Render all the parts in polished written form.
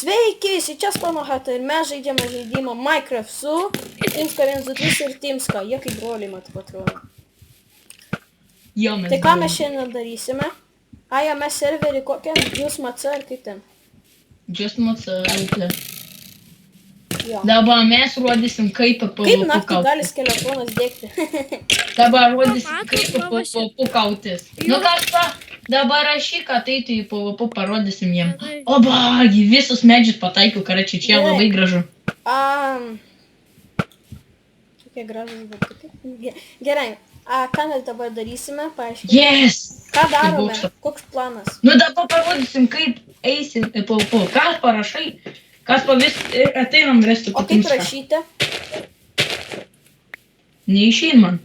Sveiki, čia Spanohata ir mes žaidžiame žaidimą Minecraft su Timska 123 ir Timska, jie kaip broliai, man taip atrodo. Jo, mes Tai ką mes šiandien darysime? Aja, mes serverį kokią? Jūs maca ar kaip ten? Just matsavite. Jo. Dabar mes rodysim, kaip Kaip naktį gali skeletonas dėkti? Dabar rodysim, kaip PvP kautis. Nu kažką, dabar rašyk, ateitų į PvP, parodysim jiem. Oba, į visus medžius pataikiau, karačiai, čia labai gražu. Tokie gražus būtų. Gerai. Ką mes dabar darysime? Paaiškink. Yes! Ką darome? Koks planas? Nu dabar parodysim, kaip eisim į PvP. Kas parašai? Kas pavis ateinam resti O kaip rašyti? Neišein man.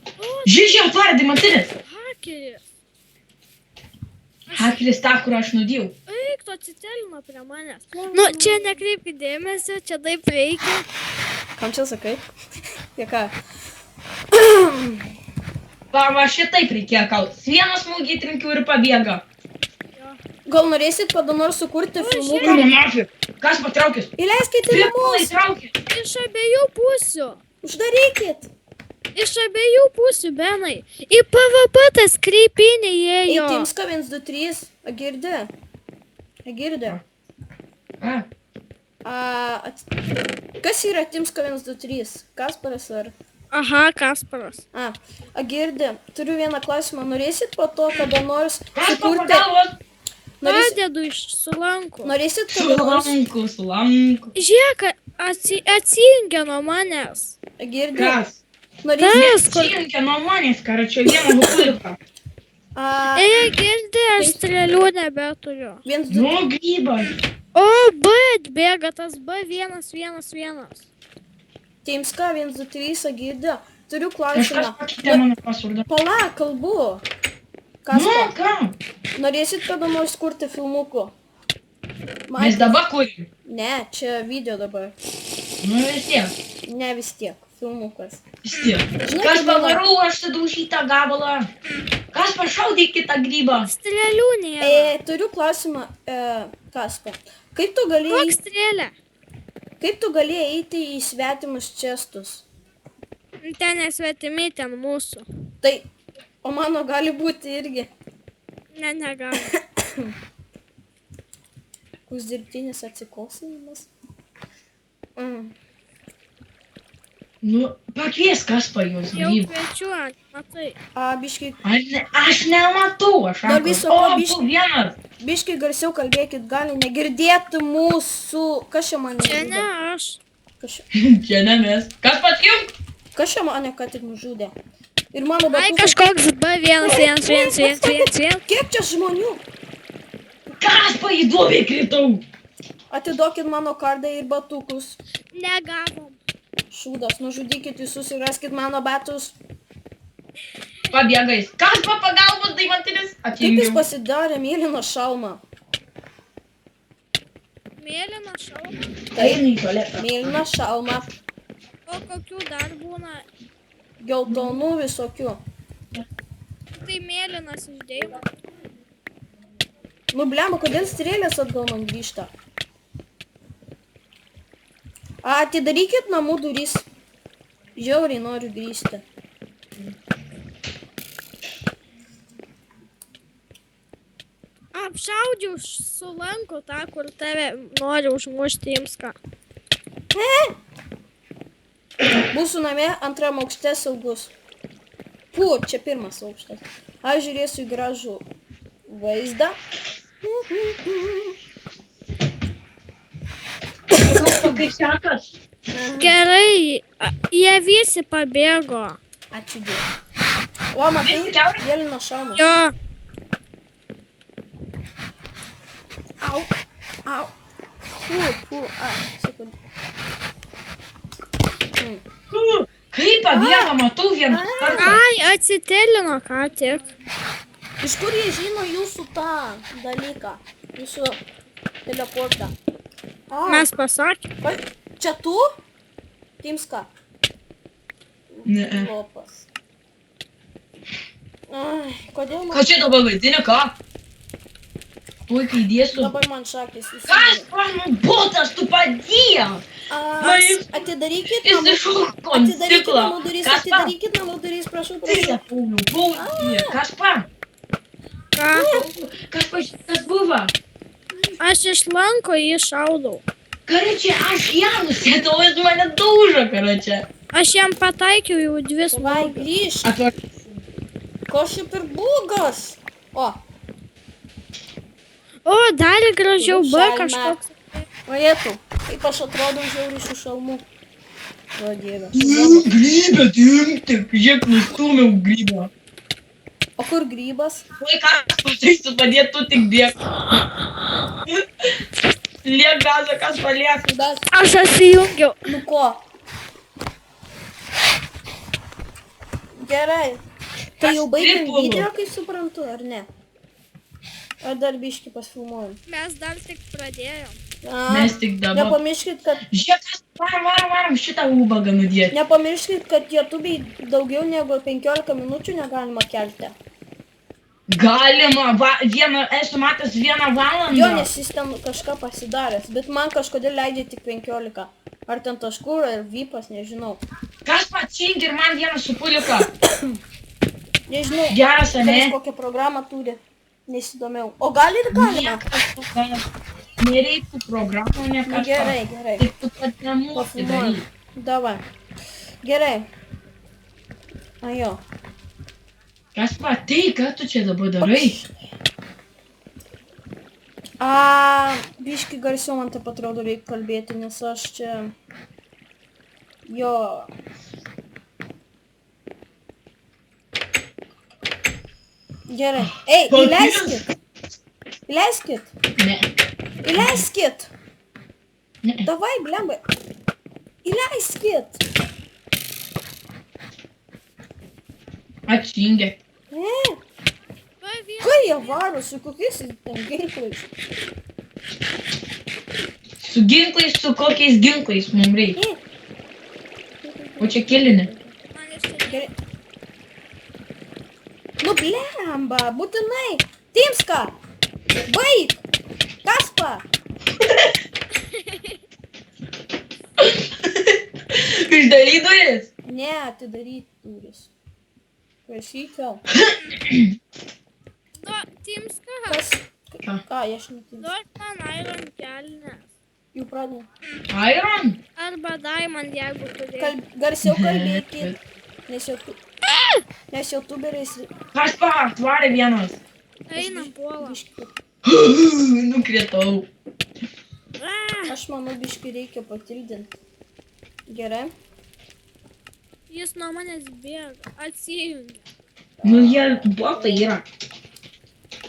Žiūrėk, atvardai, matinės. Hakeris. Hakeris tą, kur aš nudėjau. Eik, tu atsitelino prie manęs. Nu, čia nekreipkit dėmesio, čia taip reikia. Kam čia sakai? Jie ką? Va šitaip reikėjo kautis. Vieną smūgį trinkiu ir pabėga. Gal norėsit kada nors sukurti filmuką? Nemažai. Kas patraukės? Įleiskite į namus. Traukė. Iš abiejų pusių. Uždarykit. Iš abiejų pusių, Benai. Į PvP tas kreipinį Į ėjo. Timska 123. Agirdi. Agirdi. Kas yra Timska 123? Kasparas ar? Aha, Kasparas. Agirdi. Turiu vieną klausimą. Norėsit po to kada nors Kas sukurti... pagalvos? Padedu iš sulankų. Norėsit kada nors... Sulanku. Žiūrėk, atsijungia nuo manęs. Agirdi. Kas? Norėsit... Atsijungia nuo manęs, karačio, vieną hupulką. Ei, girdi, aš strėlių nebeturiu. Nu, grybą. O, B atbėga tas B111. Timska 123 Agirdi. Turiu Kažkas klausimą. pakeitė mano pasvardą. Pala, kalbu. Nu, ką? Norėsit kada nors kurti filmukų? Mes dabar kurim. Ne, čia video dabar. Nu, vis tiek. Ne vis tiek, filmukas. Vis tiek. Žinai, Kas kaip pavarau aš sudaužytą gabalą? Kas pašaudė kitą grybą? Strėlių nėra. Turiu klausimą, Kaspa. Kaip tu galėjai... Koks strėlė? Kaip tu galėjai eiti į svetimus čestus? Ten nesvetimi, ten mūsų. Tai, o mano gali būti irgi. Ne, negali. Koks dirbtinis atsikosinimas. Nu, pakvies kas pa jūs Jau grybą. kviečiu, matai. Biškai, Aš nematau, aš Dar sakau. viso O, ko biškį. bu vienas. biškai garsiau kalbėkit, gali negirdėti mūsų... Kas čia mane Čia ne nužudė? aš. Čia ne mes. Kas patjum? Kas čia mane ką tik nužudė? Ir mano Ai, batukas... kažkoks B111. Kiek čia žmonių? Kas pa į duobę kritau? Atiduokit mano kardą ir batukus. Negavom. Šūdas, nužudykit visus ir raskit mano batus. Pabėgais. Kas pa pagalbos daimantinis? Kaip jis Atjungiau. pasidarė mėlyną šalmą? Mėlyna šalma. Eina į tualetą. Mėlyną šalmą. O kokių dar būna? Geltonų visokių. Tai mėlynas išdėjimo. Nu blema, kodėl strėlės atgal man grįžta? Atidarykit namų duris. Žiauriai noriu grįžti. Apšaudžiau sulanku tą, kur tave nori užmušti Timską. Mūsų namie antram aukšte saugus. Puh, čia pirmas aukštas. Aš žiūrėsiu į gražų vaizdą. Kaip sekas? Gerai, jie visi pabėgo. Ačiū Dievui. O, matai, mėlyną šalmą. Jo, Au, au. Sekundė. Kaip pabėga, matau vieną kartą. ai, atsitelino ką tik. Iš kur jie žino jūsų tą dalyką? Jūsų teleportą. Mes pasakėm. Čia tu? Timska. Ne. Lopas. Ai, kodėl man... Ką čia dabar vaidini, ką? Tuoj kai dėsiu. Dabar man šakės Kas mano botas padėk! Atidarykit Jis namų. iššoko ant Atidarykit stiklo. namų duris, Kas pa? atidarykit namų duris, prašau, prašau. Kas pa? Ką? Kas buvo? Aš iš lanko jį šaudau. Karoče, aš ją nusėdau, jis mane daužo, karoče. Aš jam pataikiau jau 2 Vai, smūgius. grįžk. Atvar... Koši per bugas. O, O, dar gražiau B Šalme. kažkoks. Vajetų. Kaip aš atrodau žiauriai su šalmu. O, dieve. Grybę, imtik, žiek nustūmiau grybą. O kur grybas? Vaikas, pataisiu padėti, tu tik bėg. Liek gazą, kas paliek. Das. Aš atsijungiau. Nu ko? Gerai. Tai jau baigėm Kas video, kaip suprantu, ar ne? Ar dar biškį pasfilmuojam? Mes dar tik pradėjom. Mes tik dabar. Nepamirškit, kad Žiek, varom šitą ubagą nudėti. Nepamirškit, kad YouTube'ai daugiau negu 15 minučių negalima kelti. Galima, esu matęs 1 valandą. Jo, nes jis ten kažką pasidaręs, bet man kažkodėl leidžia tik 15. Ar ten taškų, ar vypas, nežinau. Kas pačink ir man 1,5. Nežinau, Geras, gal ane? jis kokią programą turi. Nesidomėjau. O gal ir galima? Nereiktų programų, ne Na, kažką. gerai, gerai. Tik tu pat nemoki Pafilmuojam. daryti. Davai. Gerai. A jo. Kas patai, ką tu čia dabar darai? Biški garsiau man taip atrodo reikia kalbėti, nes aš čia... Jo. Gerai. Ei, įleiskit. Įleiskit. Ne. Įleiskit. Ne. Davai, blemba. Įleiskit. Atsijungė. Kai jie varo, su kokiais ten ginklais? Su ginklais, su kokiais ginklais mums reikia. O čia kilinė. Man iš čia Gerai. Nu blemba, būtinai. Timska. Baig. Kaspa. Išdaryt duris. Ne, atidaryt duris. Prašyčiau. Timska. Kas? Ką? Ką, aš netimska. Duok man iron kelnes. Jų pradė. Iron? Arba diamond, jeigu turi. Garsiau kalbėkit. Nes youtuberiais... Kas pa, atvarė vienas. Einam puolam. Biški. Nukritau. Aš manau, biški reikia patildinti. Gerai. Jis nuo manęs bėga. Atsijungia. Nu jie botai yra.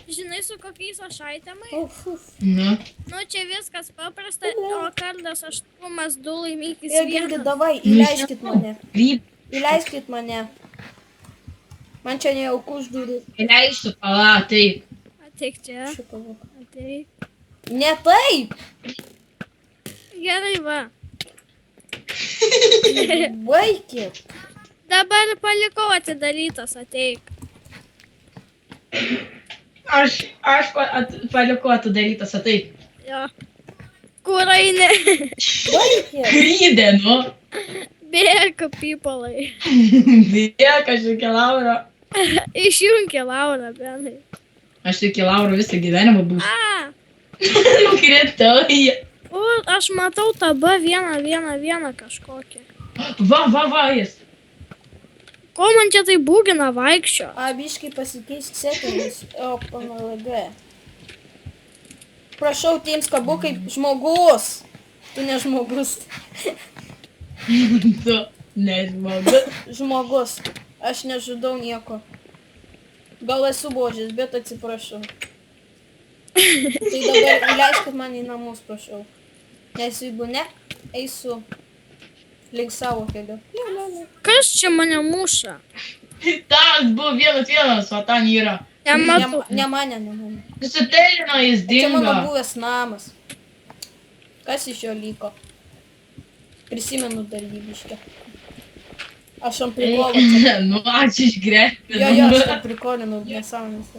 Žinai, su kokiais aš aitemai? Uf. Nu. Nu, čia viskas paprasta, o kardas aštrumas 2 laimikis Ir girdi, 1. davai, įleiskit mane. Gryb. Įleiskit mane. Man čia nejauku už durį. Leisiu, pala, taip. Ateik čia. Šipavuk. Ateik. Ne taip! Gerai, va. Baikit. Dabar palikau atidarytas, ateik. Aš palikau atidarytas, taip. Jo. Kur eini? Baikit. Krydė, nu. Bėga pypalai. Dėka, aš iki Lauro. Išjungė Laura, benai. Aš iki Lauro visą gyvenimą būsiu. A, Nukritau. o, aš matau tą B111 kažkokį. Va, jis. Ko man čia tai būgina vaikščio? Biškai pasikeisk settings. O, PNLG. Prašau, tiems kabukai, žmogus. Tu ne žmogus. Tu, nežmogu. Žmogus. Aš nežudau nieko. Gal esu božis, bet atsiprašau. Tai dabar įleiskit man į namus, prašau. Nes jeigu ne, eisiu link savo keliu. Kas čia mane muša? Tas buvo 1-1, o ten yra. Nematau. Ne mane. Susitelino, jis Čia mano dingo. buvęs namas. Kas iš jo liko? Prisimenu dar jį biškę. Aš ant prikolą. Nu, ačiū išgrėžti. Jo, aš ant prikolinu, nesąmonės.